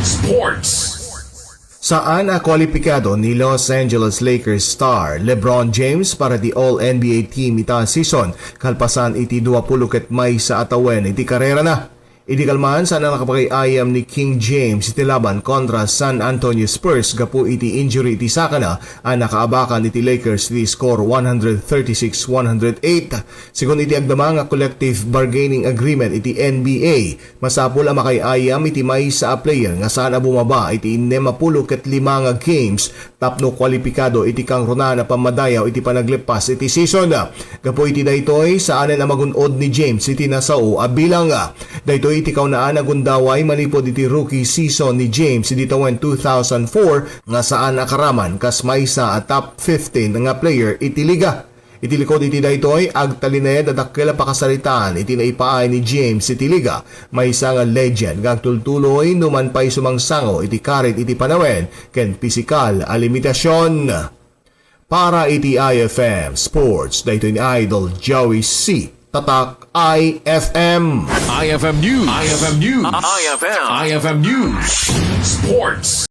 Sports. Saan ang kwalipikado ni Los Angeles Lakers star LeBron James para di All-NBA team ita season kalpasan iti 20 ket may sa atawen iti karera na. Iti kalman sana nakapakayam ni King James iti laban kontra San Antonio Spurs gapu iti injury iti sakana ang nakaabakan iti Lakers iti score 136-108. Sigun iti agdama nga collective bargaining agreement iti NBA, masapul ang makayayam iti may sa player nga sana bumaba iti 55 nga games tapno kwalipikado iti kang runa na pamadayaw iti panaglipas iti season. Gapu iti daytoy saan ang magunod ni James iti nasao bilang daytoy iti kaunaan na gundaway manipod iti rookie season ni James iti tawen 2004 nga saan nakaraman kas maysa at top 15 nga player iti liga. Iti likod iti daytoy agtalined at akila pakasalitaan iti naipaay ni James iti liga. Maysa nga legend nga tultuloy numan pay sumangsango iti karit iti panawen ken pisikal a limitasyon. Para iti IFM Sports daytoy ni Idol Joey C. Tatak IFM. IFM News. IFM News. IFM News. Sports.